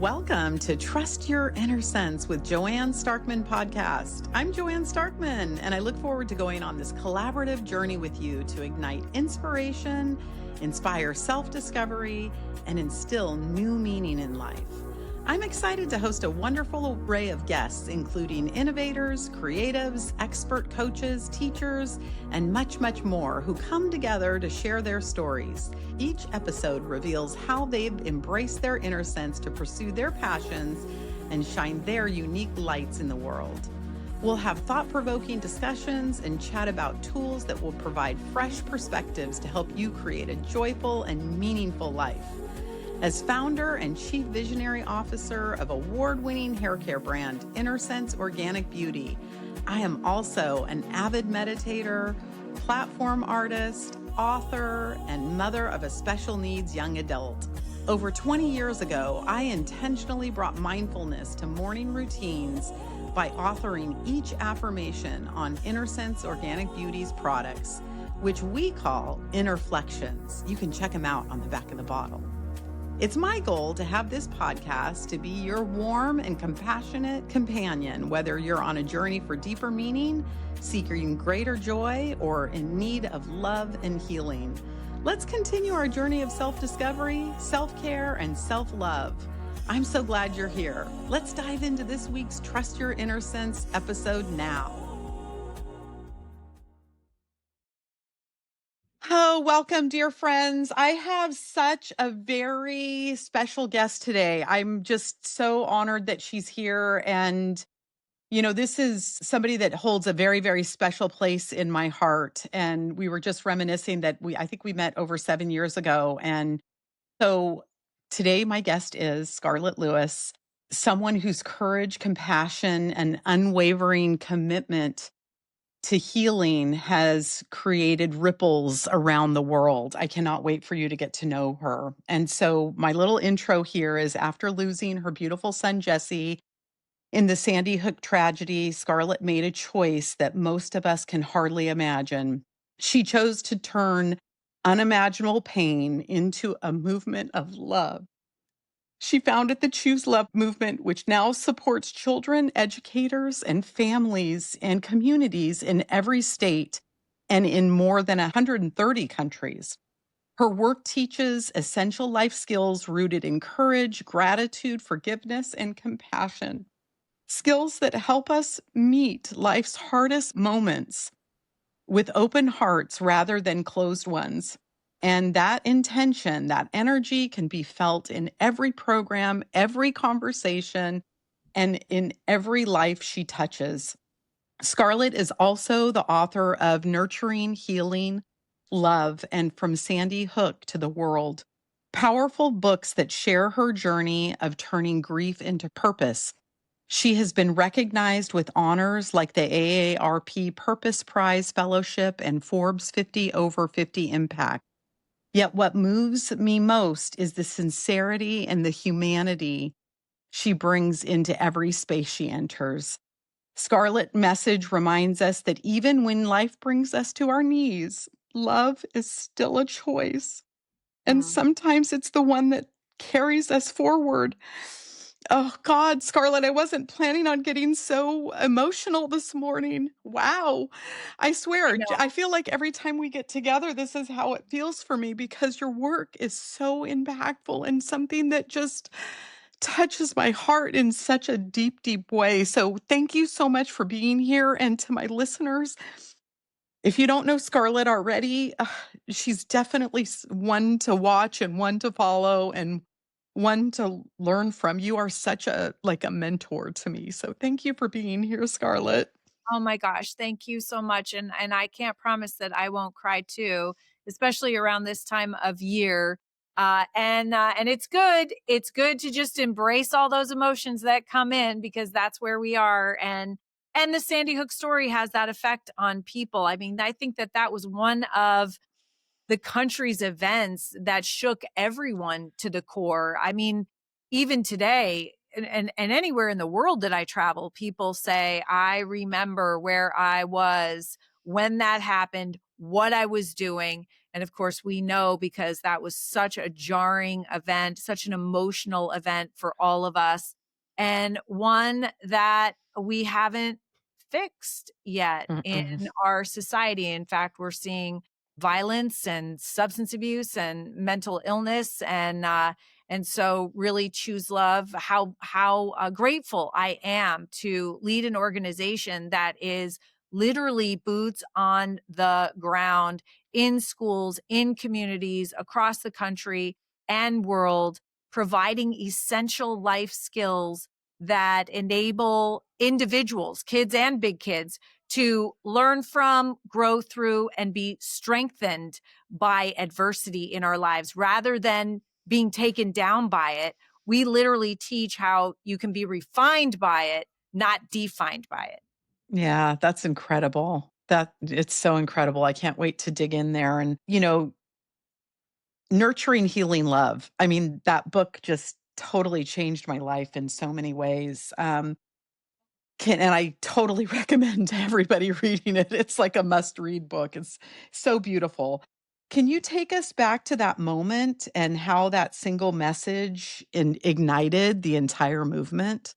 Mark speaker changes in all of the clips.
Speaker 1: Welcome to Trust Your Inner Sense with Joanne Starkman podcast. I'm Joanne Starkman, and I look forward to going on this collaborative journey with you to ignite inspiration, inspire self-discovery, and instill new meaning in life. I'm excited to host a wonderful array of guests, including innovators, creatives, expert coaches, teachers, and much, much more who come together to share their stories. Each episode reveals how they've embraced their inner sense to pursue their passions and shine their unique lights in the world. We'll have thought-provoking discussions and chat about tools that will provide fresh perspectives to help you create a joyful and meaningful life. As founder and chief visionary officer of award-winning hair care brand Inner Sense Organic Beauty, I am also an avid meditator, platform artist, author, and mother of a special needs young adult. Over 20 years ago, I intentionally brought mindfulness to morning routines by authoring each affirmation on Inner Sense Organic Beauty's products, which we call Innerflections. You can check them out on the back of the bottle. It's my goal to have this podcast to be your warm and compassionate companion, whether you're on a journey for deeper meaning, seeking greater joy, or in need of love and healing. Let's continue our journey of self-discovery, self-care, and self-love. I'm so glad you're here. Let's dive into this week's Trust Your Inner Sense episode now. Oh, welcome, dear friends. I have such a very special guest today. I'm just so honored that she's here. And, this is somebody that holds a very, very special place in my heart. And we were just reminiscing that I think we met over 7 years ago. And so today, my guest is Scarlett Lewis, someone whose courage, compassion, and unwavering commitment to healing has created ripples around the world. I cannot wait for you to get to know her. And so my little intro here is after losing her beautiful son, Jesse, in the Sandy Hook tragedy, Scarlett made a choice that most of us can hardly imagine. She chose to turn unimaginable pain into a movement of love. She founded the Choose Love movement, which now supports children, educators, and families and communities in every state and in more than 130 countries. Her work teaches essential life skills rooted in courage, gratitude, forgiveness, and compassion. Skills that help us meet life's hardest moments with open hearts rather than closed ones. And that intention, that energy can be felt in every program, every conversation, and in every life she touches. Scarlett is also the author of Nurturing, Healing, Love, and From Sandy Hook to the World. Powerful books that share her journey of turning grief into purpose. She has been recognized with honors like the AARP Purpose Prize Fellowship and Forbes 50 Over 50 Impact. Yet what moves me most is the sincerity and the humanity she brings into every space she enters. Scarlett's message reminds us that even when life brings us to our knees, love is still a choice. And sometimes it's the one that carries us forward. Oh God, Scarlett, I wasn't planning on getting so emotional this morning. Wow. I swear, I feel like every time we get together, this is how it feels for me because your work is so impactful and something that just touches my heart in such a deep, deep way. So thank you so much for being here. And to my listeners, if you don't know Scarlett already, she's definitely one to watch and one to follow and one to learn from. You are such a mentor to me. So thank you for being here, Scarlett.
Speaker 2: Oh my gosh, thank you so much. And I can't promise that I won't cry too, especially around this time of year. And it's good. It's good to just embrace all those emotions that come in because that's where we are. And the Sandy Hook story has that effect on people. I mean, I think that was one of the country's events that shook everyone to the core. I mean, even today, and anywhere in the world that I travel, people say, I remember where I was when that happened, what I was doing. And of course, we know because that was such a jarring event, such an emotional event for all of us, and one that we haven't fixed yet in
Speaker 1: Mm-mm.
Speaker 2: our society. In fact, we're seeing violence and substance abuse and mental illness, and so really choose love. How grateful I am to lead an organization that is literally boots on the ground in schools, in communities across the country and world, providing essential life skills that enable individuals, kids and big kids, to learn from, grow through, and be strengthened by adversity in our lives rather than being taken down by it. We literally teach how you can be refined by it, not defined by it.
Speaker 1: Yeah, that's incredible. That it's so incredible. I can't wait to dig in there and, nurturing healing love. I mean, that book just totally changed my life in so many ways. And I totally recommend to everybody reading it. It's like a must-read book. It's so beautiful. Can you take us back to that moment and how that single message ignited the entire movement?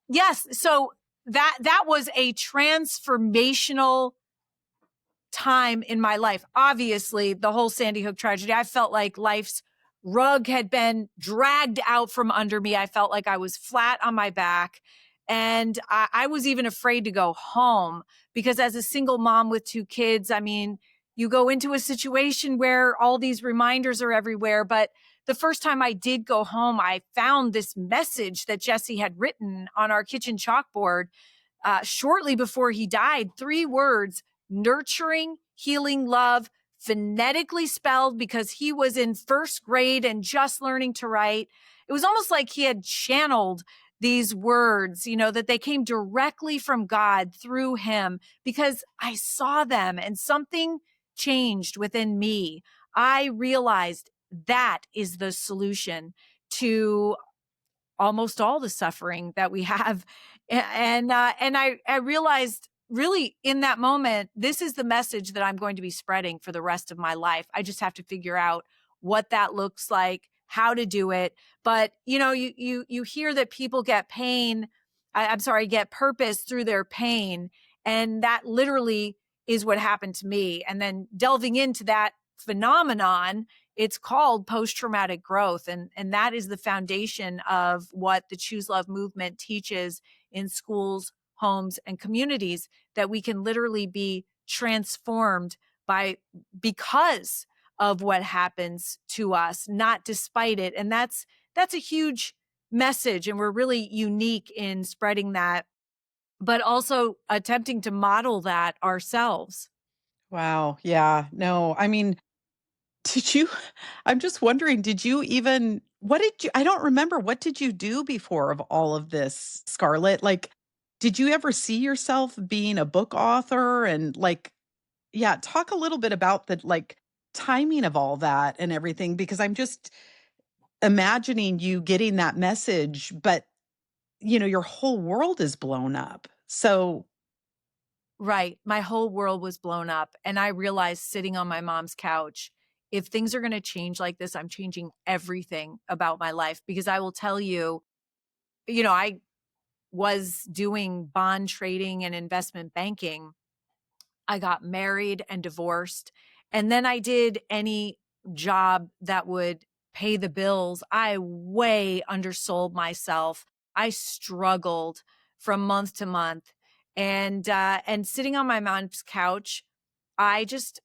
Speaker 2: Yes, so that was a transformational time in my life. Obviously, the whole Sandy Hook tragedy, I felt like life's rug had been dragged out from under me. I felt like I was flat on my back. And I was even afraid to go home because, as a single mom with two kids, I mean, you go into a situation where all these reminders are everywhere. But the first time I did go home, I found this message that Jesse had written on our kitchen chalkboard shortly before he died. 3 words: nurturing, healing, love, phonetically spelled because he was in first grade and just learning to write. It was almost like he had channeled these words, that they came directly from God through him because I saw them and something changed within me. I realized that is the solution to almost all the suffering that we have. And I realized really in that moment, this is the message that I'm going to be spreading for the rest of my life. I just have to figure out what that looks like, how to do it. But you hear that people get pain, I'm sorry, get purpose through their pain. And that literally is what happened to me. And then delving into that phenomenon, it's called post-traumatic growth. And that is the foundation of what the Choose Love movement teaches in schools, homes, and communities, that we can literally be transformed because of what happens to us, not despite it. And that's a huge message. And we're really unique in spreading that, but also attempting to model that ourselves.
Speaker 1: Wow. Yeah. No, I mean, did you I'm just wondering, did you even what did you I don't remember, what did you do before of all of this, Scarlett? Like, did you ever see yourself being a book author and like yeah, talk a little bit about the like timing of all that and everything because I'm just imagining you getting that message, but your whole world is blown up. So,
Speaker 2: Right. My whole world was blown up. And I realized sitting on my mom's couch, if things are going to change like this, I'm changing everything about my life. Because I will tell you, I was doing bond trading and investment banking. I got married and divorced. And then I did any job that would pay the bills. I way undersold myself. I struggled from month to month. And sitting on my mom's couch, I just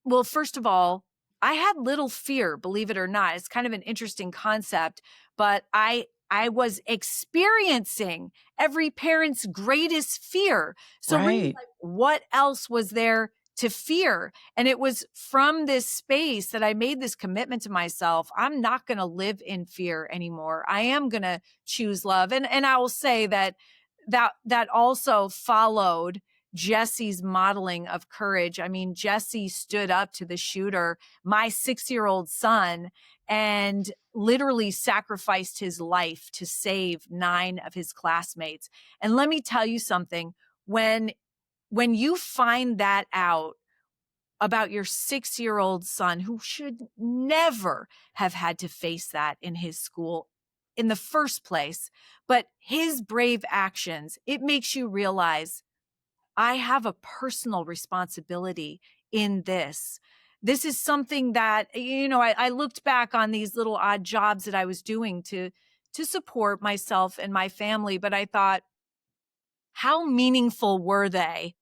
Speaker 2: well, first of all, I had little fear, believe it or not. It's kind of an interesting concept, but I was experiencing every parent's greatest fear. So really,
Speaker 1: right.
Speaker 2: like, what else was there to fear? And it was from this space that I made this commitment to myself. I'm not going to live in fear anymore. I am going to choose love. And I will say that also followed Jesse's modeling of courage. I mean, Jesse stood up to the shooter, my 6-year-old son, and literally sacrificed his life to save 9 of his classmates. And let me tell you something, when you find that out, about your 6-year-old son who should never have had to face that in his school in the first place. But his brave actions, it makes you realize I have a personal responsibility in this. This is something that, I looked back on these little odd jobs that I was doing to support myself and my family, but I thought, how meaningful were they?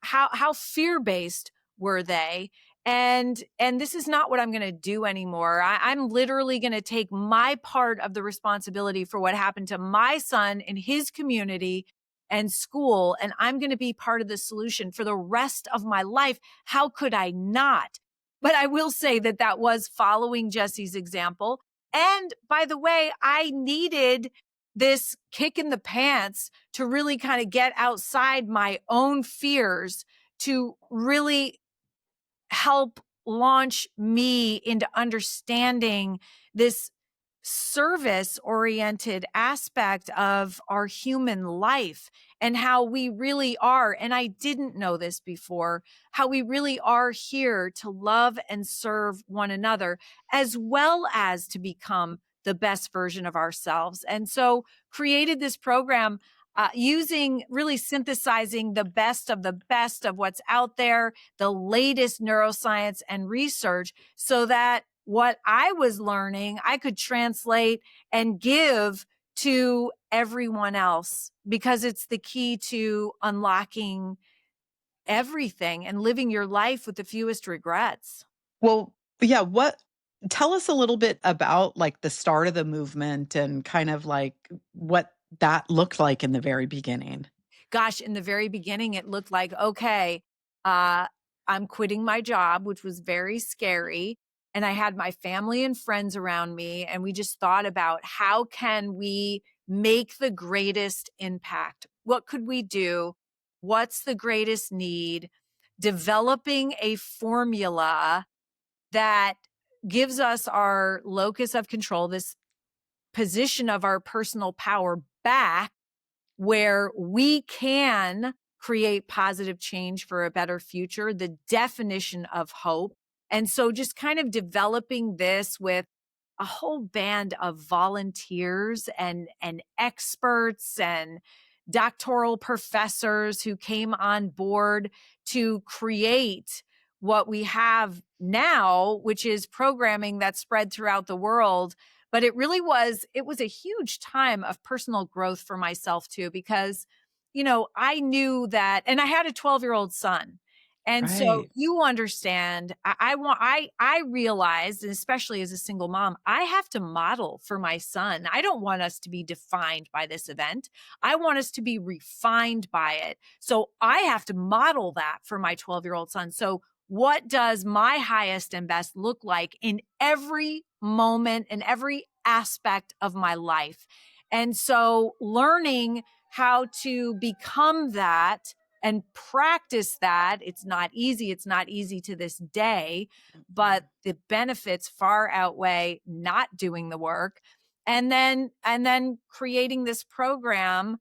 Speaker 2: How fear-based were they? And this is not what I'm going to do anymore. I'm literally going to take my part of the responsibility for what happened to my son in his community and school, and I'm going to be part of the solution for the rest of my life. How could I not? But I will say that that was following Jesse's example. And by the way, I needed this kick in the pants to really kind of get outside my own fears, to really help launch me into understanding this service oriented aspect of our human life and how we really are. And I didn't know this before, how we really are here to love and serve one another, as well as to become the best version of ourselves. And so created this program using, really synthesizing the best of what's out there, the latest neuroscience and research, so that what I was learning, I could translate and give to everyone else, because it's the key to unlocking everything and living your life with the fewest regrets.
Speaker 1: Well, yeah, what tell us a little bit about, like, the start of the movement and kind of, like, what that looked like in the very beginning.
Speaker 2: Gosh, in the very beginning, it looked like, okay, uh, I'm quitting my job, which was very scary. And I had my family and friends around me, and we just thought about, how can we make the greatest impact? What could we do? What's the greatest need? Developing a formula that gives us our locus of control, this position of our personal power back, where we can create positive change for a better future, the definition of hope. And so just kind of developing this with a whole band of volunteers and experts and doctoral professors who came on board to create what we have now, which is programming that's spread throughout the world. But it was a huge time of personal growth for myself too, because, I knew that, and I had a 12-year-old son. And so
Speaker 1: Right.
Speaker 2: you understand, I realized, and especially as a single mom, I have to model for my son. I don't want us to be defined by this event. I want us to be refined by it. So I have to model that for my 12-year-old son. So what does my highest and best look like in every moment and every aspect of my life? And so learning how to become that and practice that. It's not easy. It's not easy to this day, but the benefits far outweigh not doing the work. And then creating this program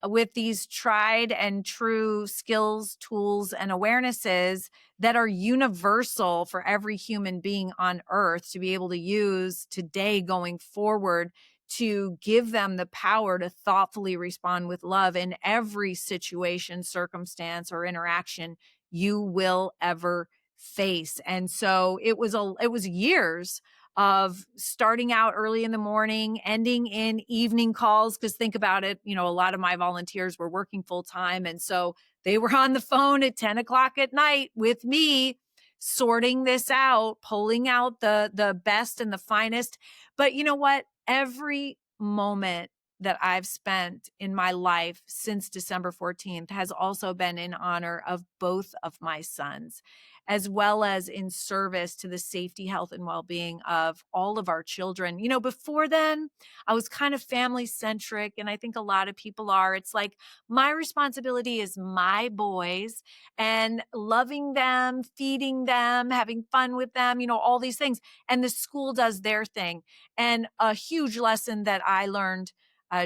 Speaker 2: with these tried and true skills, tools, and awarenesses that are universal for every human being on earth to be able to use today going forward, to give them the power to thoughtfully respond with love in every situation, circumstance, or interaction you will ever face. And so it was years of starting out early in the morning, ending in evening calls. Cause think about it, a lot of my volunteers were working full time. And so they were on the phone at 10 o'clock at night with me, sorting this out, pulling out the best and the finest. But you know what? Every moment that I've spent in my life since December 14th has also been in honor of both of my sons, as well as in service to the safety, health, and well-being of all of our children. Before then, I was kind of family centric, and I think a lot of people are. It's like, my responsibility is my boys and loving them, feeding them, having fun with them, all these things. And the school does their thing. And a huge lesson that I learned,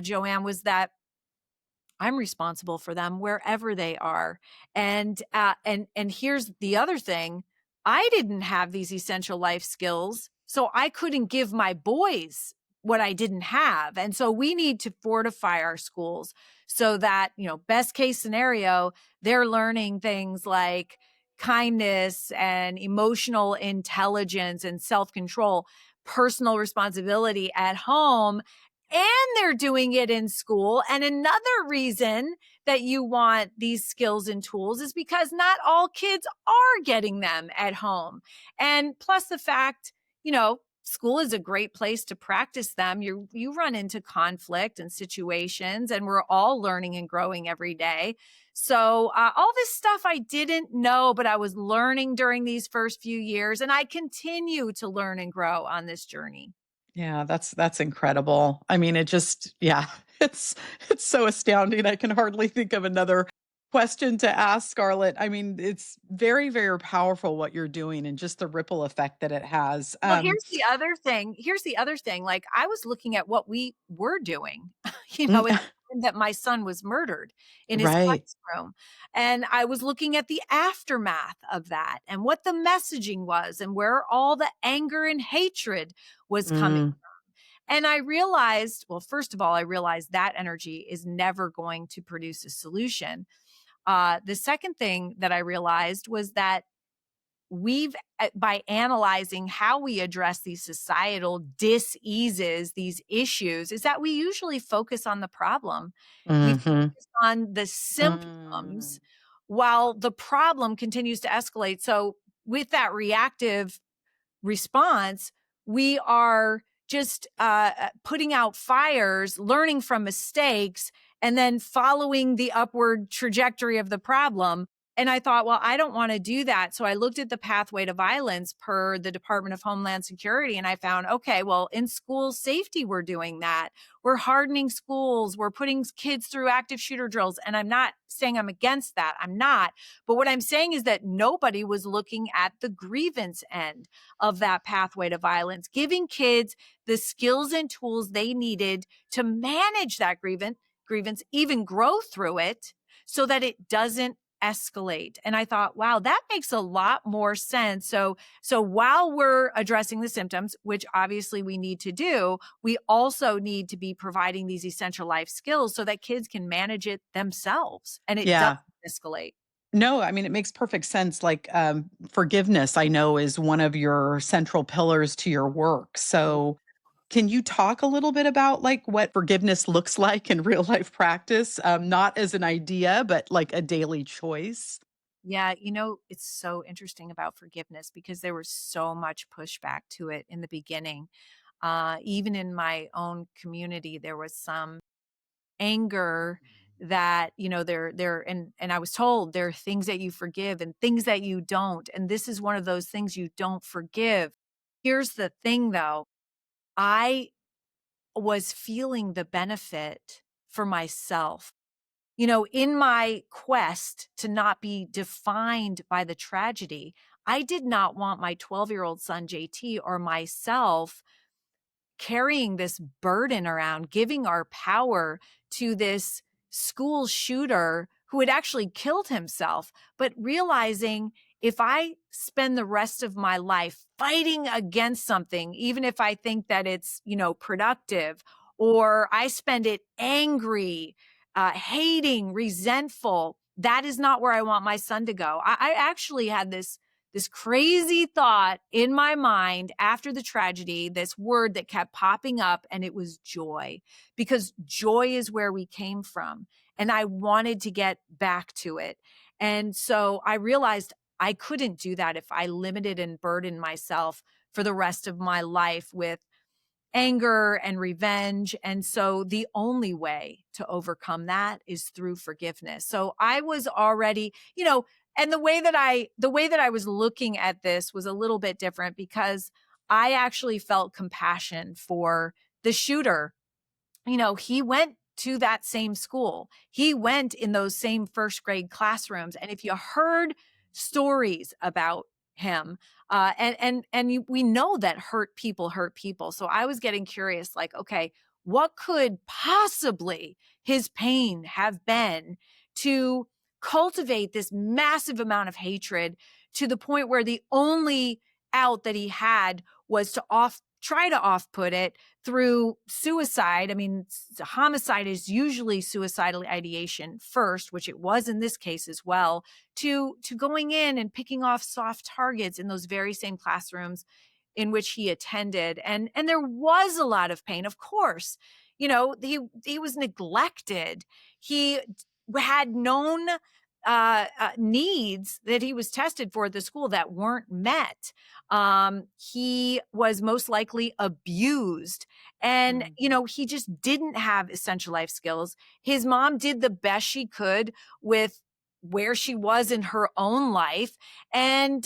Speaker 2: Joanne, was that I'm responsible for them wherever they are. And here's the other thing. I didn't have these essential life skills, so I couldn't give my boys what I didn't have. And so we need to fortify our schools so that, best case scenario, they're learning things like kindness and emotional intelligence and self-control, personal responsibility at home, and they're doing it in school. And another reason that you want these skills and tools is because not all kids are getting them at home. And plus the fact, school is a great place to practice them. You run into conflict and situations, and we're all learning and growing every day. So all this stuff I didn't know, but I was learning during these first few years, and I continue to learn and grow on this journey.
Speaker 1: Yeah, that's incredible. I mean, it just yeah, it's so astounding. I can hardly think of another question to ask, Scarlett. I mean, it's very, very powerful what you're doing and just the ripple effect that it has.
Speaker 2: Well, here's the other thing, like, I was looking at what we were doing,
Speaker 1: Mm,
Speaker 2: at the time that my son was murdered in his
Speaker 1: right.
Speaker 2: classroom, and I was looking at the aftermath of that and what the messaging was and where all the anger and hatred was coming.
Speaker 1: Mm,
Speaker 2: And I realized, well, first of all, I realized that energy is never going to produce a solution. The second thing that I realized was that we've by analyzing how we address these societal diseases, these issues, is that we usually focus on the problem. We
Speaker 1: mhm,
Speaker 2: focus on the
Speaker 1: mm.
Speaker 2: symptoms while the problem continues to escalate. So with that reactive response, we are just putting out fires, learning from mistakes, and then following the upward trajectory of the problem. And I thought, well, I don't want to do that. So I looked at the pathway to violence per the Department of Homeland Security, and I found, okay, well, in school safety, we're doing that. We're hardening schools. We're putting kids through active shooter drills. And I'm not saying I'm against that. I'm not. But what I'm saying is that nobody was looking at the grievance end of that pathway to violence, giving kids the skills and tools they needed to manage that grievance, even grow through it so that it doesn't escalate. And I thought, wow, that makes a lot more sense. So while we're addressing the symptoms, which obviously we need to do, we also need to be providing these essential life skills so that kids can manage it themselves and it doesn't
Speaker 1: Yeah.
Speaker 2: escalate.
Speaker 1: No, I mean, it makes perfect sense. Like, forgiveness, I know, is one of your central pillars to your work. So, can you talk a little bit about like what forgiveness looks like in real life practice? Not as an idea, but like a daily choice.
Speaker 2: Yeah, it's so interesting about forgiveness because there was so much pushback to it in the beginning. Even in my own community, there was some anger that, and I was told there are things that you forgive and things that you don't. And this is one of those things you don't forgive. Here's the thing though, I was feeling the benefit for myself. In my quest to not be defined by the tragedy, I did not want my 12-year-old son, JT, or myself carrying this burden around, giving our power to this school shooter who had actually killed himself, but realizing if I spend the rest of my life fighting against something, even if I think that it's, productive, or I spend it angry, hating, resentful, that is not where I want my son to go. I actually had this crazy thought in my mind after the tragedy, this word that kept popping up, and it was joy, because joy is where we came from. And I wanted to get back to it. And so I realized I couldn't do that if I limited and burdened myself for the rest of my life with anger and revenge. And so the only way to overcome that is through forgiveness. So I was already, and the way that I was looking at this was a little bit different because I actually felt compassion for the shooter. He went to that same school. He went in those same first grade classrooms. And if you heard stories about him, we know that hurt people hurt people. So I was getting curious, like, okay, what could possibly his pain have been to cultivate this massive amount of hatred to the point where the only out that he had was to try to off put it through suicide. I mean, homicide is usually suicidal ideation first, which it was in this case as well, to going in and picking off soft targets in those very same classrooms in which he attended. And there was a lot of pain, of course. You know, he was neglected. He had known needs that he was tested for at the school that weren't met. He was most likely abused. And,
Speaker 1: Mm.
Speaker 2: you know, he just didn't have essential life skills. His mom did the best she could with where she was in her own life. And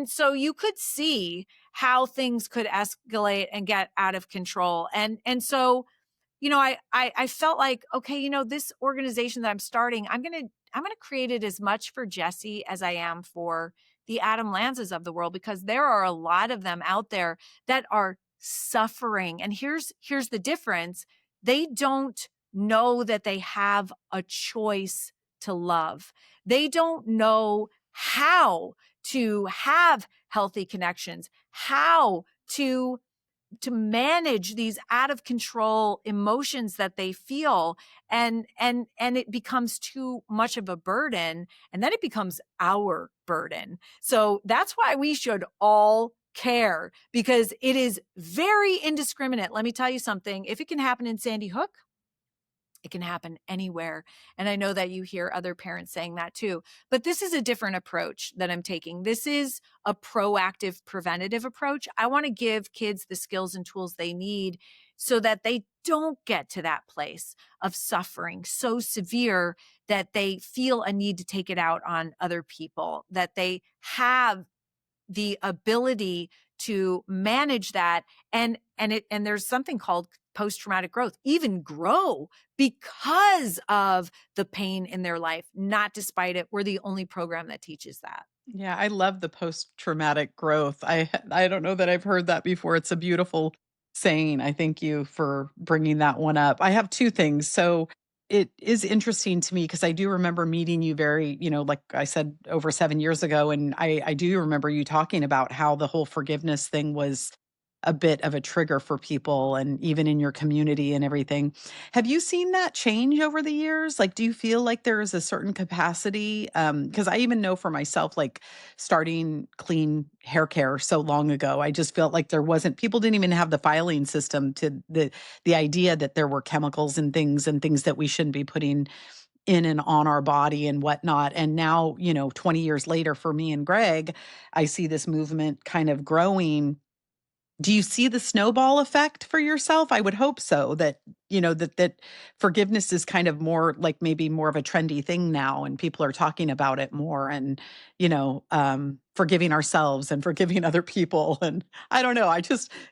Speaker 2: so you could see how things could escalate and get out of control. And so, you know, I felt like, okay, you know, this organization that I'm starting, I'm gonna create it as much for Jesse as I am for the Adam Lanzas of the world, because there are a lot of them out there that are suffering. And here's the difference. They don't know that they have a choice to love. They don't know how to have healthy connections, how to manage these out of control emotions that they feel, and it becomes too much of a burden, and then it becomes our burden. So that's why we should all care, because it is very indiscriminate. Let me tell you something. If it can happen in Sandy Hook, it can happen anywhere. And I know that you hear other parents saying that too. But this is a different approach that I'm taking. This is a proactive, preventative approach. I want to give kids the skills and tools they need so that they don't get to that place of suffering so severe that they feel a need to take it out on other people, that they have the ability to manage that, and there's something called post-traumatic growth, even grow because of the pain in their life, not despite it. We're the only program that teaches that.
Speaker 1: Yeah, I love the post-traumatic growth. I don't know that I've heard that before. It's a beautiful saying. I thank you for bringing that one up. I have 2 things. So, it is interesting to me because I do remember meeting you very, like I said, over 7 years ago, and I do remember you talking about how the whole forgiveness thing was a bit of a trigger for people and even in your community and everything. Have you seen that change over the years? Like, do you feel like there is a certain capacity? Because I even know for myself, like starting clean hair care so long ago, I just felt like people didn't even have the filing system to the idea that there were chemicals and things that we shouldn't be putting in and on our body and whatnot. And now, 20 years later for me and Greg, I see this movement kind of growing. Do you see the snowball effect for yourself? I would hope so, that forgiveness is kind of more like maybe more of a trendy thing now and people are talking about it more and, forgiving ourselves and forgiving other people. And I don't know,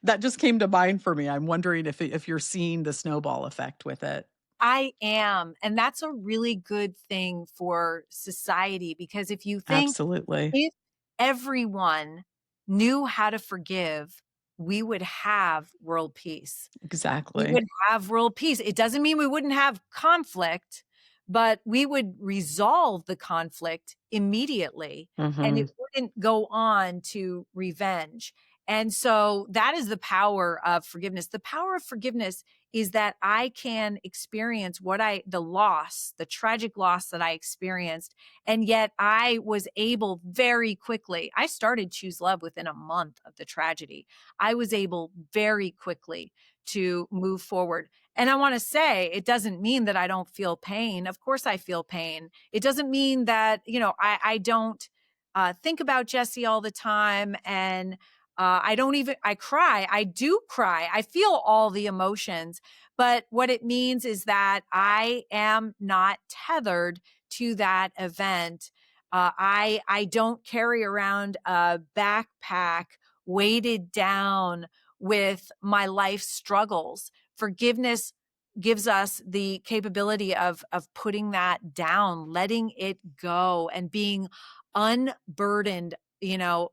Speaker 1: that just came to mind for me. I'm wondering if you're seeing the snowball effect with it.
Speaker 2: I am. And that's a really good thing for society, because if you think,
Speaker 1: Absolutely.
Speaker 2: if everyone knew how to forgive, we would have world peace. We
Speaker 1: Exactly.
Speaker 2: would have world peace. It doesn't mean we wouldn't have conflict, but we would resolve the conflict immediately, and it
Speaker 1: Mhm.
Speaker 2: wouldn't go on to revenge. And so that is the power of forgiveness. The power of forgiveness is that I can experience the tragic loss that I experienced. And yet I was able very quickly, I started Choose Love within a month of the tragedy. I was able very quickly to move forward. And I want to say, it doesn't mean that I don't feel pain. Of course I feel pain. It doesn't mean that, I don't think about Jesse all the time. And I cry. I do cry. I feel all the emotions. But what it means is that I am not tethered to that event. I don't carry around a backpack weighted down with my life struggles. Forgiveness gives us the capability of putting that down, letting it go, and being unburdened,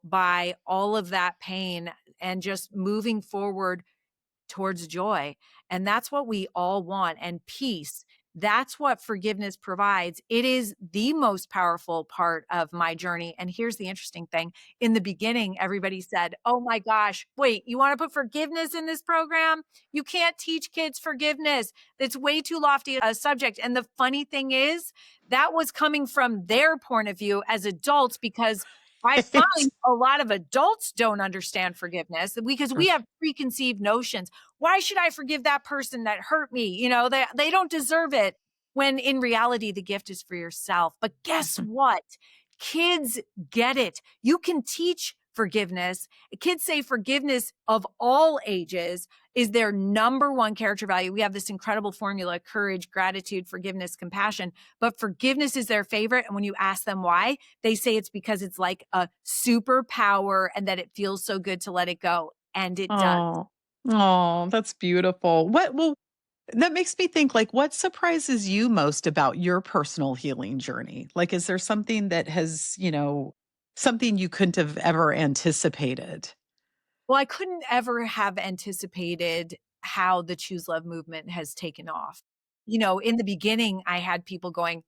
Speaker 2: by all of that pain, and just moving forward towards joy. And that's what we all want, and peace. That's what forgiveness provides. It is the most powerful part of my journey. And here's the interesting thing. In the beginning, everybody said, "Oh my gosh, wait, you want to put forgiveness in this program? You can't teach kids forgiveness. It's way too lofty a subject." And the funny thing is, that was coming from their point of view as adults, because I
Speaker 1: Right.
Speaker 2: find a lot of adults don't understand forgiveness because we have preconceived notions. Why should I forgive that person that hurt me? They don't deserve it. When in reality, the gift is for yourself. But guess what? Kids get it. You can teach forgiveness. Kids say forgiveness of all ages is their number one character value. We have this incredible formula: courage, gratitude, forgiveness, compassion. But forgiveness is their favorite. And when you ask them why, they say it's because it's like a superpower and that it feels so good to let it go. And it does.
Speaker 1: Oh, oh, that's beautiful. That makes me think, like, what surprises you most about your personal healing journey? Like, is there something that has, something you couldn't have ever anticipated?
Speaker 2: Well, I couldn't ever have anticipated how the Choose Love movement has taken off. In the beginning, I had people going,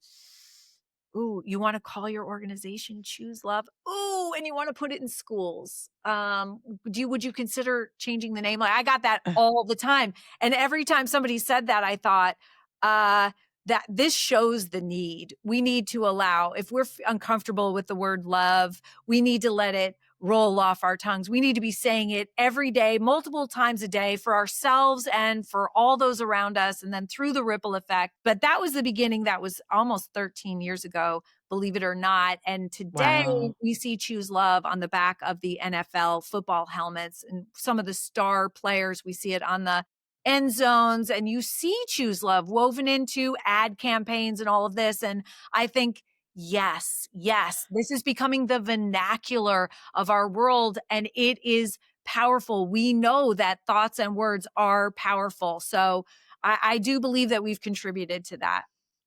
Speaker 2: "Ooh, you wanna call your organization Choose Love? Ooh, and you wanna put it in schools. Would you consider changing the name?" Like, I got that all the time, and every time somebody said that, I thought, uh, that this shows the need. We need to allow, if we're uncomfortable with the word love, we need to let it roll off our tongues. We need to be saying it every day, multiple times a day, for ourselves and for all those around us, and then through the ripple effect. But that was the beginning. That was almost 13 years ago, believe it or not. And today
Speaker 1: Wow.
Speaker 2: we see Choose Love on the back of the NFL football helmets, and some of the star players, we see it on the end zones, and you see Choose Love woven into ad campaigns and all of this. And I think, yes, yes, this is becoming the vernacular of our world, and it is powerful. We know that thoughts and words are powerful. So I do believe that we've contributed to that.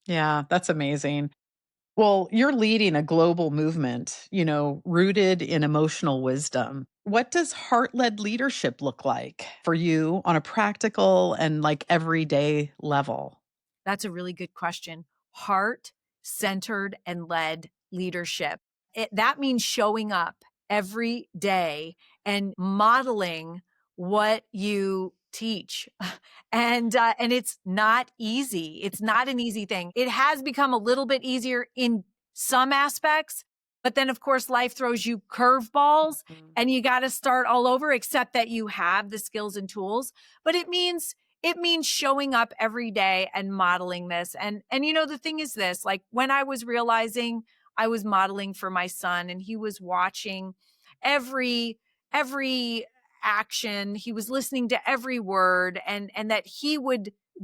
Speaker 1: Yeah, that's amazing. Well, you're leading a global movement, rooted in emotional wisdom. What does heart led leadership look like for you on a practical and like everyday level?
Speaker 2: That's a really good question. Heart centered and led leadership. That means showing up every day and modeling what you teach. And it's not easy. It's not an easy thing. It has become a little bit easier in some aspects, but then of course life throws you curveballs
Speaker 1: Mhm.
Speaker 2: and you got to start all over, except that you have the skills and tools. But it means showing up every day and modeling this. And the thing is this, like, when I was realizing I was modeling for my son and he was watching every action, he was listening to every word, and that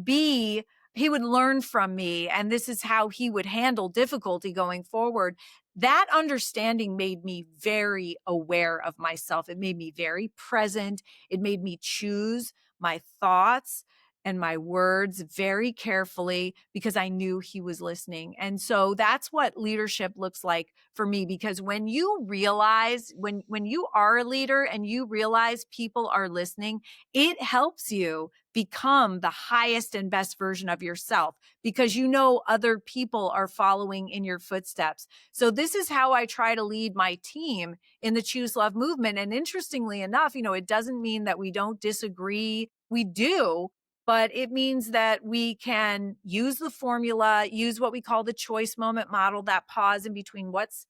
Speaker 2: be he would learn from me, and this is how he would handle difficulty going forward. That understanding made me very aware of myself. It made me very present. It made me choose my thoughts and my words very carefully because I knew he was listening. And so that's what leadership looks like for me, because when you realize, when you are a leader and you realize people are listening, it helps you become the highest and best version of yourself, because you know other people are following in your footsteps. So this is how I try to lead my team in the Choose Love movement. And interestingly enough, it doesn't mean that we don't disagree. We do, but it means that we can use the formula, use what we call the choice moment model, that pause in between what's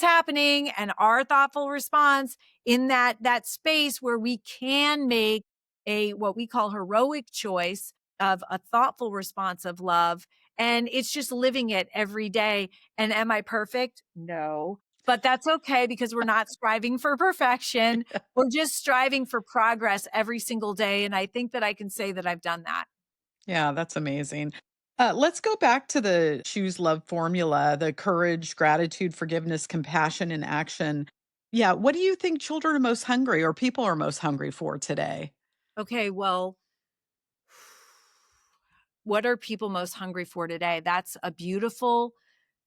Speaker 2: happening and our thoughtful response, in that space where we can make a what we call heroic choice of a thoughtful response of love. And it's just living it every day. And am I perfect? No. But that's okay, because we're not striving for perfection. We're just striving for progress every single day. And I think that I can say that I've done that.
Speaker 1: Yeah, that's amazing. Let's go back to the choose love formula, the courage, gratitude, forgiveness, compassion, and action. Yeah. What do you think children are most hungry or people are most hungry for today?
Speaker 2: Okay, well, what are people most hungry for today? That's a beautiful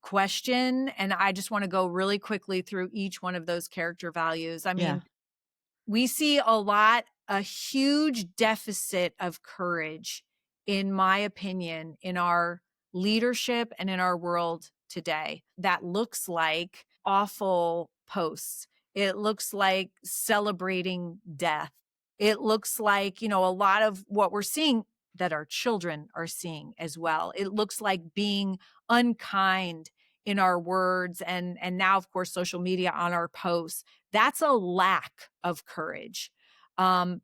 Speaker 2: question. And I just want to go really quickly through each one of those character values. I
Speaker 1: Yeah.
Speaker 2: mean, we see a lot a huge deficit of courage, in my opinion, in our leadership and in our world today. That looks like awful posts. It looks like celebrating death. It looks like, a lot of what we're seeing that our children are seeing as well. It looks like being unkind in our words, and now, of course, social media on our posts. That's a lack of courage. Um,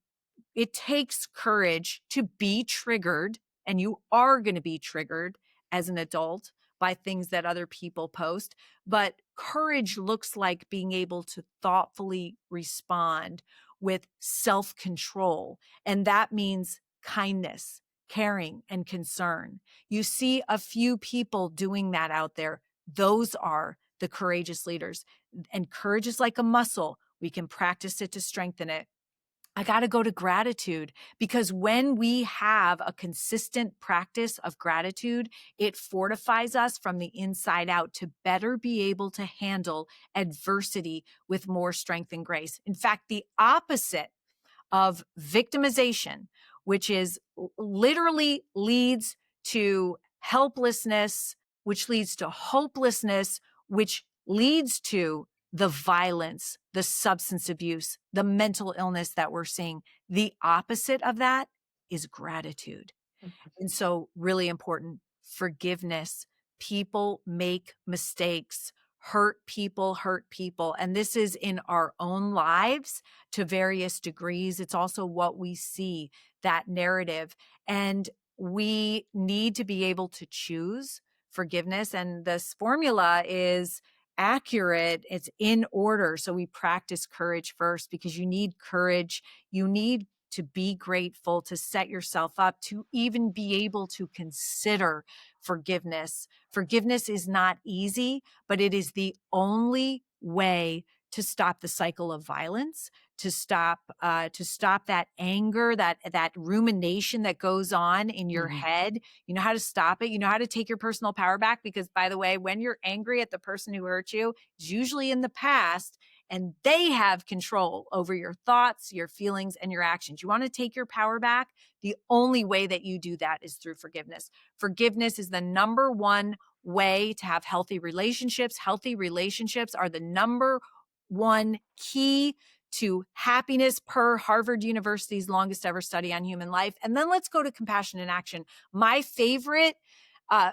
Speaker 2: it takes courage to be triggered, and you are going to be triggered as an adult by things that other people post. But courage looks like being able to thoughtfully respond with self control. And that means kindness, caring, and concern. You see a few people doing that out there. Those are the courageous leaders. And courage is like a muscle. We can practice it to strengthen it. I got to go to gratitude, because when we have a consistent practice of gratitude, it fortifies us from the inside out to better be able to handle adversity with more strength and grace. In fact, the opposite of victimization, which is literally leads to helplessness, which leads to hopelessness, which leads to the violence, the substance abuse, the mental illness that we're seeing. The opposite of that is gratitude. And so, really important, forgiveness. People make mistakes. Hurt people hurt people. And this is in our own lives to various degrees. It's also what we see, that narrative. And we need to be able to choose forgiveness. And this formula is accurate, it's in order. So we practice courage first, because you need courage. You need to be grateful, to set yourself up to even be able to consider forgiveness. Forgiveness is not easy, but it is the only way to stop the cycle of violence, to stop that anger, that rumination that goes on in your
Speaker 1: Mhm.
Speaker 2: head. You know how to stop it. You know how to take your personal power back, because, by the way, when you're angry at the person who hurt you, it's usually in the past, and they have control over your thoughts, your feelings, and your actions. You want to take your power back? The only way that you do that is through forgiveness. Forgiveness is the number one way to have healthy relationships. Healthy relationships are the number one key to happiness, per Harvard University's longest ever study on human life. And then let's go to compassion in action. My favorite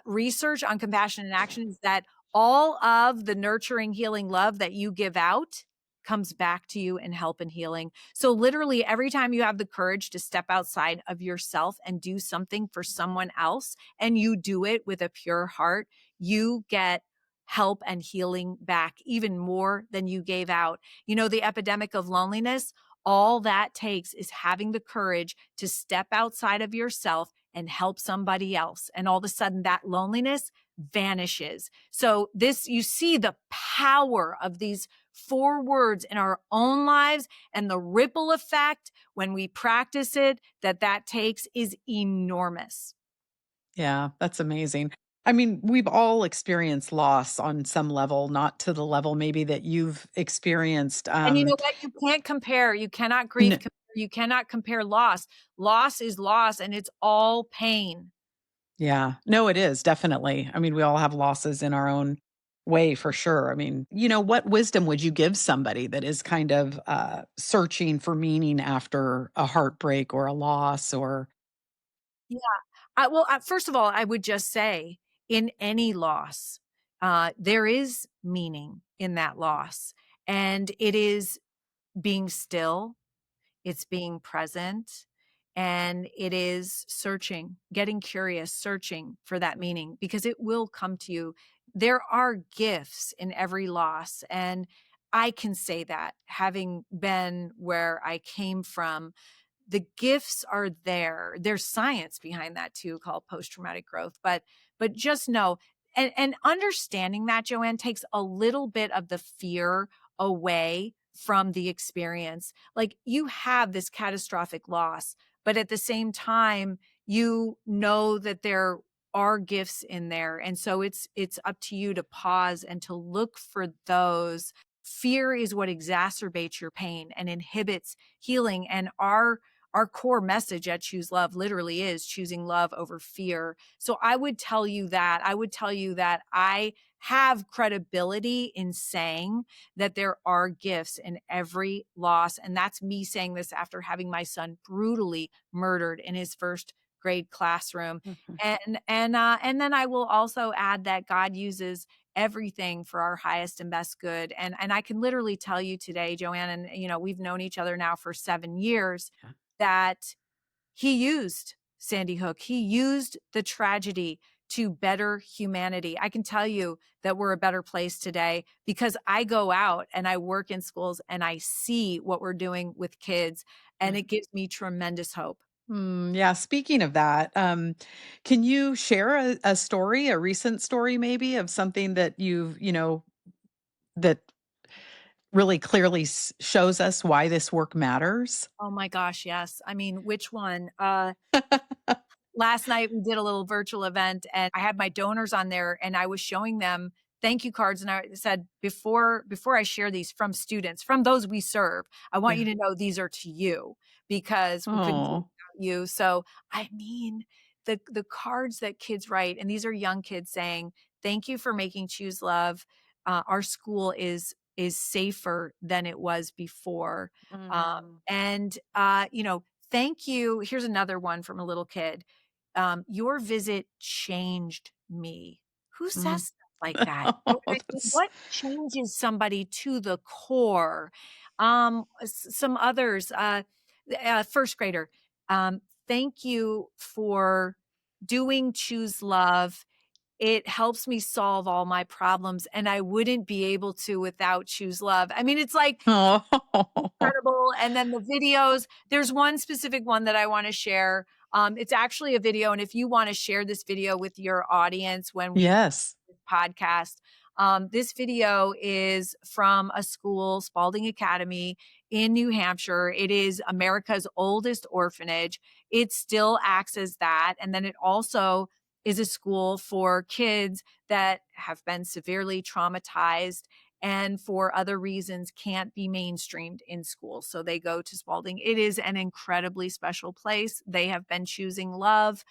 Speaker 2: research on compassion in action is that all of the nurturing, healing love that you give out comes back to you in help and healing. So literally every time you have the courage to step outside of yourself and do something for someone else, and you do it with a pure heart, you get help and healing back even more than you gave out. The epidemic of loneliness, all that takes is having the courage to step outside of yourself and help somebody else. And all of a sudden that loneliness vanishes. So you see the power of these 4 words in our own lives, and the ripple effect when we practice it that takes is enormous.
Speaker 1: Yeah, that's amazing. I mean, we've all experienced loss on some level, not to the level maybe that you've experienced.
Speaker 2: And you know what? You can't compare. You cannot grieve.
Speaker 1: N
Speaker 2: You cannot compare loss. Loss is loss, and it's all pain.
Speaker 1: Yeah. No, it is, definitely. I mean, we all have losses in our own way for sure. I mean, what wisdom would you give somebody that is kind of, searching for meaning after a heartbreak or a loss or
Speaker 2: Yeah. Well, first of all, I would just say, in any loss, there is meaning in that loss, and it is being still, it's being present, and it is searching, getting curious, searching for that meaning, because it will come to you. There are gifts in every loss. And I can say that, having been where I came from, the gifts are there. There's science behind that too, called post-traumatic growth. But just know, and understanding that, Joanne, takes a little bit of the fear away from the experience. Like, you have this catastrophic loss, but at the same time, you know that there are gifts in there. And so it's up to you to pause and to look for those fear is what exacerbates your pain and inhibits healing. And our core message at Choose Love literally is choosing love over fear. So I would tell you that. I would tell you that I have credibility in saying that there are gifts in every loss. And that's me saying this after having my son brutally murdered in his first grade classroom.
Speaker 1: Mhm.
Speaker 2: And then I will also add that God uses everything for our highest and best good. And I can literally tell you today, Joanne, and we've known each other now for 7 years,
Speaker 1: Yeah.
Speaker 2: that he used Sandy Hook. He used the tragedy to better humanity. I can tell you that we're a better place today because I go out and I work in schools and I see what we're doing with kids, and
Speaker 1: Yeah.
Speaker 2: it gives me tremendous hope.
Speaker 1: Yeah, speaking of that, can you share a story, a recent story maybe of something that that really clearly shows us why this work matters?
Speaker 2: Oh my gosh, yes. I mean, which one? Last night we did a little virtual event and I had my donors on there and I was showing them thank you cards, and I said, before I share these from students, from those we serve, I want you
Speaker 1: Yeah.
Speaker 2: to know these are to you because we couldn't do it
Speaker 1: Oh.
Speaker 2: without you. So, I mean, the cards that kids write, and these are young kids saying, "Thank you for making Choose Love. Our school is safer than it was before."
Speaker 1: Mm.
Speaker 2: Thank you. Here's another one from a little kid. Your visit changed me. Who
Speaker 1: Mm.
Speaker 2: says stuff like that? You know what I mean?
Speaker 1: That's
Speaker 2: What changes somebody to the core? Some others, first grader, thank you for doing Choose Love. It helps me solve all my problems, and I wouldn't be able to without Choose Love. I mean, it's like
Speaker 1: oh.
Speaker 2: incredible. And then the videos, there's one specific one that I want to share. It's actually a video. And if you want to share this video with your audience when we
Speaker 1: Yes.
Speaker 2: this podcast, this video is from a school, Spalding Academy in New Hampshire. It is America's oldest orphanage. It still acts as that. And then it also is a school for kids that have been severely traumatized and for other reasons can't be mainstreamed in school. So they go to Spalding. It is an incredibly special place. They have been choosing love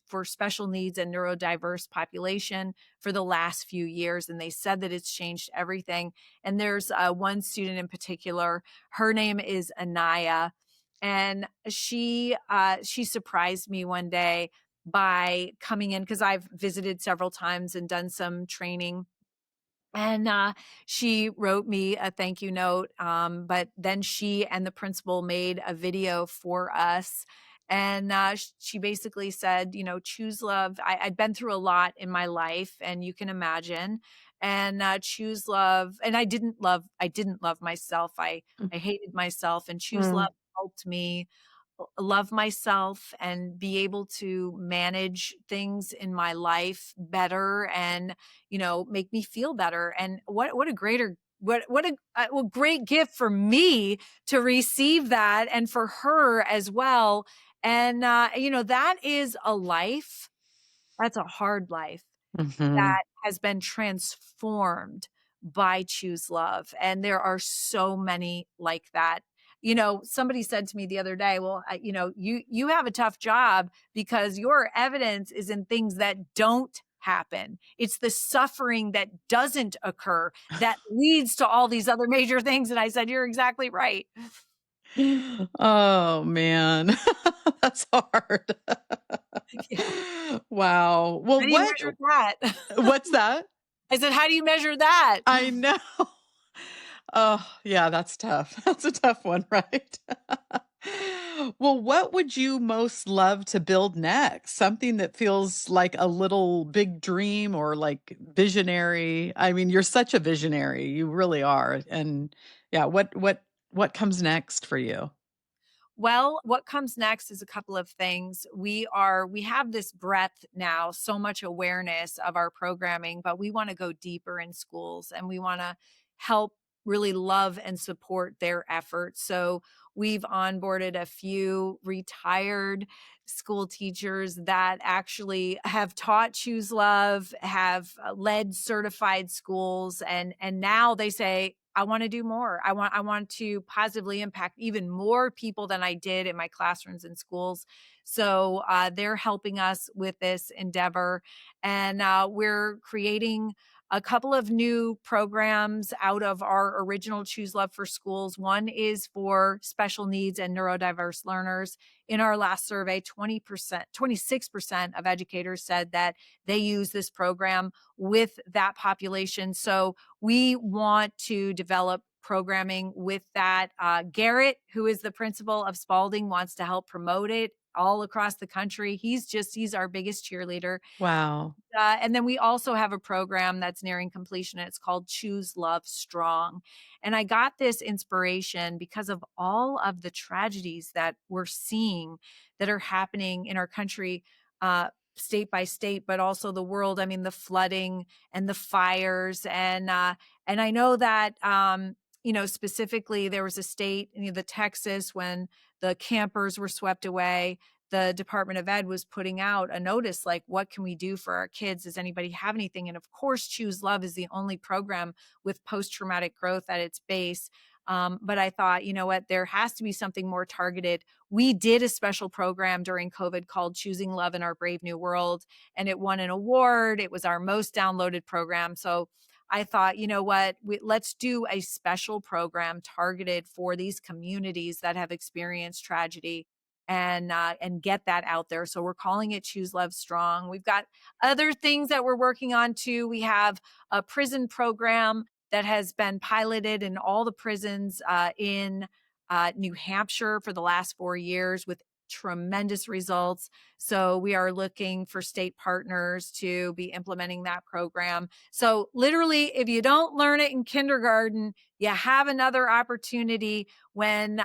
Speaker 2: for special needs and neurodiverse population for the last few years. And they said that it's changed everything. And there's one student in particular, her name is Anaya. And she surprised me one day by coming in because I've visited several times and done some training, and she wrote me a thank you note. But then she and the principal made a video for us. And she basically said, choose love. I'd been through a lot in my life, and you can imagine. And choose love. And I didn't love myself. I hated myself, and choose love
Speaker 1: Mm.
Speaker 2: helped me love myself and be able to manage things in my life better and make me feel better. And what a greater what a well, great gift for me to receive that, and for her as well. And that is a life, that's a hard life
Speaker 1: Mhm.
Speaker 2: that has been transformed by Choose Love. And there are so many like that. Somebody said to me the other day, well, you have a tough job because your evidence is in things that don't happen. It's the suffering that doesn't occur that leads to all these other major things. And I said, you're exactly right.
Speaker 1: Oh, man. That's hard.
Speaker 2: Yeah.
Speaker 1: Wow.
Speaker 2: How
Speaker 1: Well,
Speaker 2: do you measure that?
Speaker 1: what's that?
Speaker 2: I said, how do you measure that?
Speaker 1: I know. Oh, yeah, that's tough. That's a tough one, right? Well, what would you most love to build next? Something that feels like a little big dream or like visionary. I mean, you're such a visionary. You really are. And yeah, what comes next for you?
Speaker 2: Well, what comes next is a couple of things. We have this breadth now, so much awareness of our programming, but we want to go deeper in schools and we want to help really love and support their efforts. So we've onboarded a few retired school teachers that actually have taught Choose Love, have led certified schools, and now they say, I want to do more. I want to positively impact even more people than I did in my classrooms and schools. So they're helping us with this endeavor, and we're creating a couple of new programs out of our original Choose Love for Schools. One is for special needs and neurodiverse learners. In our last survey, 20%, 26% of educators said that they use this program with that population. So we want to develop programming with that. Garrett, who is the principal of Spalding, wants to help promote it all across the country. He's our biggest cheerleader.
Speaker 1: Wow.
Speaker 2: And then we also have a program that's nearing completion. It's called Choose Love Strong. And I got this inspiration because of all of the tragedies that we're seeing that are happening in our country, state by state, but also the world. I mean, the flooding and the fires, and I know that specifically there was a state, the Texas, when the campers were swept away, the Department of Ed was putting out a notice like, what can we do for our kids? Does anybody have anything? And of course, Choose Love is the only program with post-traumatic growth at its base. But I thought, you know what, there has to be something more targeted. We did a special program during COVID called Choosing Love in Our Brave New World, and it won an award. It was our most downloaded program. So I thought, you know what, let's do a special program targeted for these communities that have experienced tragedy, and get that out there. So we're calling it Choose Love Strong. We've got other things that we're working on too. We have a prison program that has been piloted in all the prisons in New Hampshire for the last 4 years with tremendous results. So we are looking for state partners to be implementing that program. So literally, if you don't learn it in kindergarten, you have another opportunity when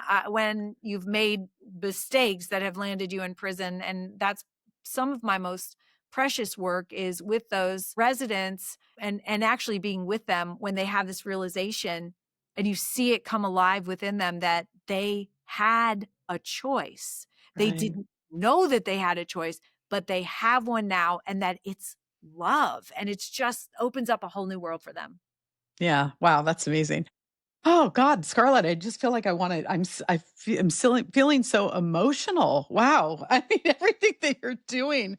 Speaker 2: you've made mistakes that have landed you in prison. And that's some of my most precious work, is with those residents, and actually being with them when they have this realization and you see it come alive within them that they had a choice. They
Speaker 1: Right.
Speaker 2: didn't know that they had a choice, but they have one now, and that it's love, and it's just opens up a whole new world for them.
Speaker 1: Yeah. Wow, that's amazing. Oh God, Scarlett, I just feel like I want to. I'm still feeling so emotional. Wow, I mean, everything that you're doing,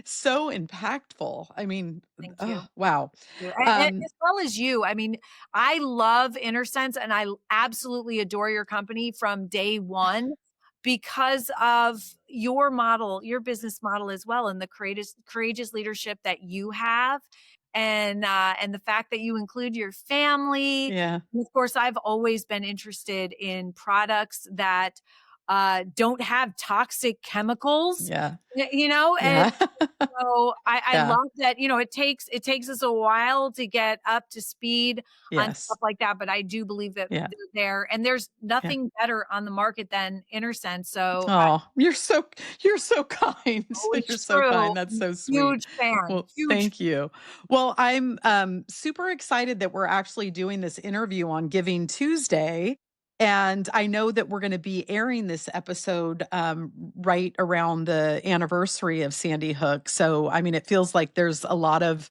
Speaker 1: so impactful. I mean,
Speaker 2: Thank you.
Speaker 1: oh wow.
Speaker 2: You.
Speaker 1: Um,
Speaker 2: As well as you. I mean, I love InnerSense, and I absolutely adore your company from day one because of your model, your business model as well, and the courageous leadership that you have, and the fact that you include your family.
Speaker 1: yeah,
Speaker 2: And of course, I've always been interested in products that don't have toxic chemicals,
Speaker 1: yeah,
Speaker 2: and
Speaker 1: yeah,
Speaker 2: so I
Speaker 1: yeah.
Speaker 2: love that, it takes us a while to get up to speed on stuff
Speaker 1: Yes,
Speaker 2: like that, but I do believe that
Speaker 1: yeah,
Speaker 2: they're there, and there's
Speaker 1: yeah.
Speaker 2: nothing better on the market than InnerSense. So I
Speaker 1: Oh, you're so kind.
Speaker 2: know
Speaker 1: You're
Speaker 2: it's
Speaker 1: so
Speaker 2: true.
Speaker 1: kind. That's
Speaker 2: I'm
Speaker 1: so
Speaker 2: a
Speaker 1: sweet.
Speaker 2: huge fan,
Speaker 1: Well,
Speaker 2: huge.
Speaker 1: thank you. Well, I'm super excited that we're actually doing this interview on Giving Tuesday. And I know that we're going to be airing this episode right around the anniversary of Sandy Hook. So, I mean, it feels like there's a lot of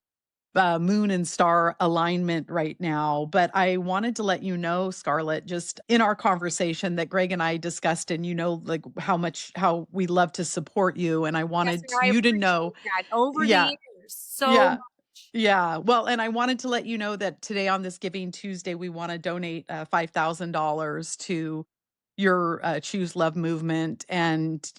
Speaker 1: moon and star alignment right now. But I wanted to let you know, Scarlett, just in our conversation that Greg and I discussed, and like how we love to support you. And I
Speaker 2: Yes,
Speaker 1: wanted
Speaker 2: and I
Speaker 1: you to know,
Speaker 2: appreciate that over the
Speaker 1: yeah,
Speaker 2: years so
Speaker 1: yeah.
Speaker 2: much.
Speaker 1: Yeah. Well, and I wanted to let you know that today on this Giving Tuesday, we want to donate $5,000 to your Choose Love movement. And,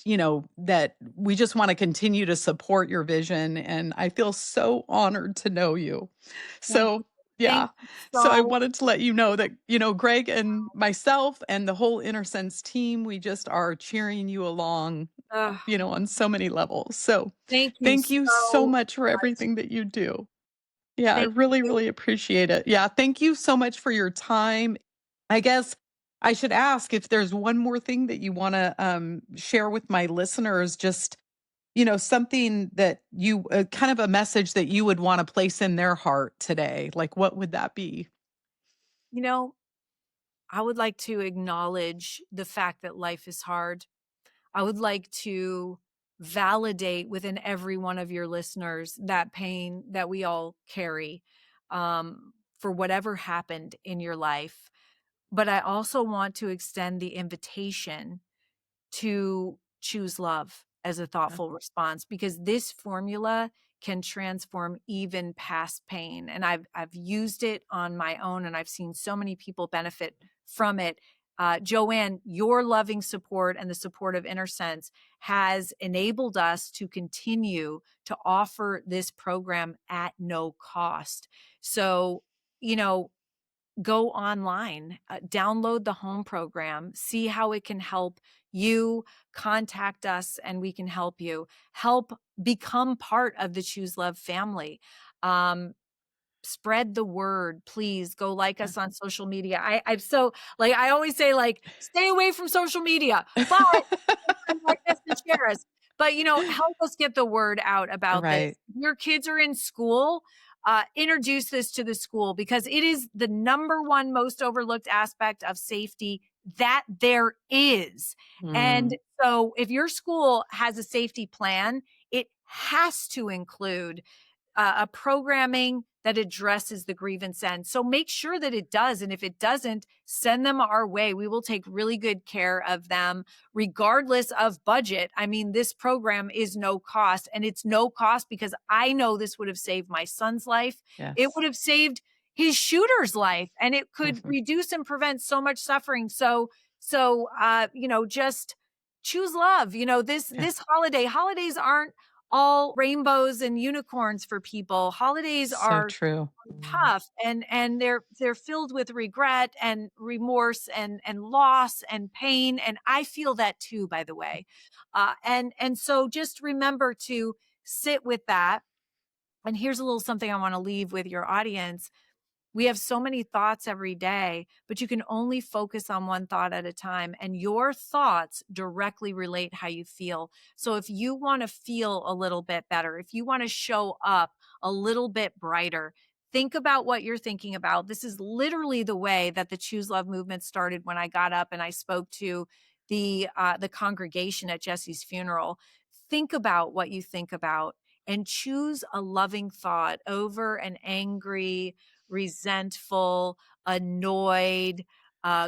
Speaker 1: that we just want to continue to support your vision. And I feel so honored to know you.
Speaker 2: Thank you.
Speaker 1: So,
Speaker 2: Thank
Speaker 1: yeah.
Speaker 2: you
Speaker 1: So I
Speaker 2: so
Speaker 1: wanted to let you know that, Greg and myself and the whole InnerSense team, we just are cheering you along,
Speaker 2: much.
Speaker 1: on so many levels. So
Speaker 2: Thank you
Speaker 1: thank you so
Speaker 2: so
Speaker 1: much for
Speaker 2: much.
Speaker 1: everything that you do. Yeah, I
Speaker 2: Thank
Speaker 1: really,
Speaker 2: you.
Speaker 1: really appreciate it. Yeah, thank you so much for your time. I guess I should ask if there's one more thing that you want to share with my listeners, just, something that you kind of a message that you would want to place in their heart today. Like, what would that be?
Speaker 2: You know, I would like to acknowledge the fact that life is hard. I would like to validate within every one of your listeners that pain that we all carry, for whatever happened in your life. But I also want to extend the invitation to choose love as a
Speaker 1: Yeah.
Speaker 2: thoughtful response, because this formula can transform even past pain. And I've used it on my own, and I've seen so many people benefit from it. Joanne, your loving support and the support of Inner Sense has enabled us to continue to offer this program at no cost. So, you know, go online, download the home program, see how it can help you, contact us, and we can help you. Help become part of the Choose Love family. Um, Spread the word, please. Go like
Speaker 1: Yeah.
Speaker 2: us on social media. I'm so, like, I always say, like, stay away from social media, but like us and share us. But, help us get the word out about this.
Speaker 1: Right.
Speaker 2: Your kids are in school. Introduce this to the school, because it is the number one most overlooked aspect of safety that there is. And
Speaker 1: Mm,
Speaker 2: so if your school has a safety plan, it has to include a programming that addresses the grievance end. So make sure that it does. And if it doesn't, send them our way. We will take really good care of them, regardless of budget. I mean, this program is no cost, and it's no cost because I know this would have saved my son's life. It
Speaker 1: yes.
Speaker 2: would have saved his shooter's life, and it could reduce and prevent so much suffering. So, just choose love.
Speaker 1: Yeah.
Speaker 2: This holidays aren't all rainbows and unicorns for people. Holidays
Speaker 1: So
Speaker 2: are
Speaker 1: true.
Speaker 2: tough, and they're filled with regret and remorse and loss and pain, and I feel that too, by the way. And so just remember to sit with that. And here's a little something I want to leave with your audience. We have so many thoughts every day, but you can only focus on one thought at a time. And your thoughts directly relate how you feel. So if you want to feel a little bit better, if you want to show up a little bit brighter, think about what you're thinking about. This is literally the way that the Choose Love movement started when I got up and I spoke to the congregation at Jesse's funeral. Think about what you think about and choose a loving thought over an angry, resentful, annoyed,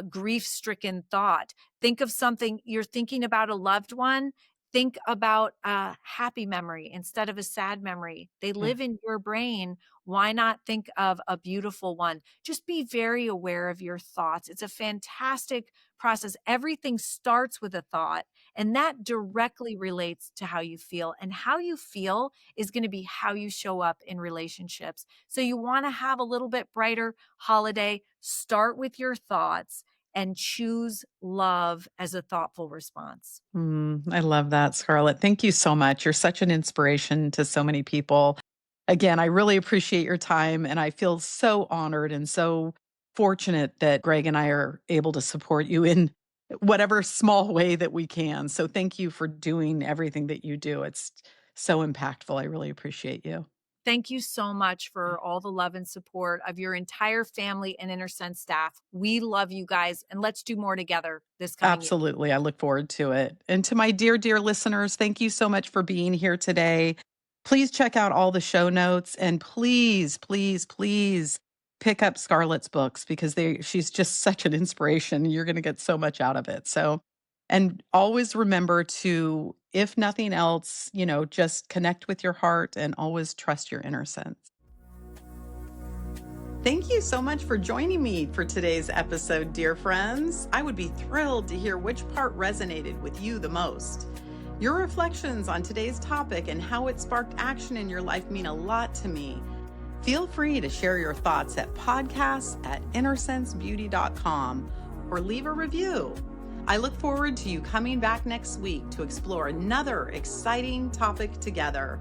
Speaker 2: grief stricken thought. Think of something you're thinking about, a loved one. Think about a happy memory instead of a sad memory. They
Speaker 1: Yeah.
Speaker 2: live in your brain. Why not think of a beautiful one? Just be very aware of your thoughts. It's a fantastic process. Everything starts with a thought, and that directly relates to how you feel. And how you feel is going to be how you show up in relationships. So you want to have a little bit brighter holiday. Start with your thoughts and choose love as a thoughtful response.
Speaker 1: I love that, Scarlett. Thank you so much. You're such an inspiration to so many people. Again, I really appreciate your time, and I feel so honored and so fortunate that Greg and I are able to support you in whatever small way that we can. So thank you for doing everything that you do. It's so impactful. I really appreciate you.
Speaker 2: Thank you so much for all the love and support of your entire family and Inner Sense staff. We love you guys, and let's do more together this coming year.
Speaker 1: Absolutely. I look forward to it. And to my dear, dear listeners, thank you so much for being here today. Please check out all the show notes, and please, please, please pick up Scarlett's books because she's just such an inspiration. You're going to get so much out of it. So, and always remember to, if nothing else, just connect with your heart and always trust your inner sense. Thank you so much for joining me for today's episode, dear friends. I would be thrilled to hear which part resonated with you the most. Your reflections on today's topic and how it sparked action in your life mean a lot to me. Feel free to share your thoughts at podcasts@innersensebeauty.com or leave a review. I look forward to you coming back next week to explore another exciting topic together.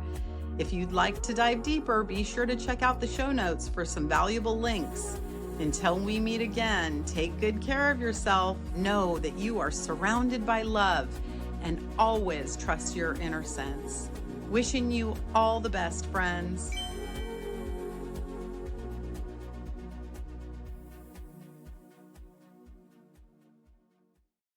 Speaker 1: If you'd like to dive deeper, be sure to check out the show notes for some valuable links. Until we meet again, take good care of yourself. Know that you are surrounded by love and always trust your inner sense. Wishing you all the best, friends.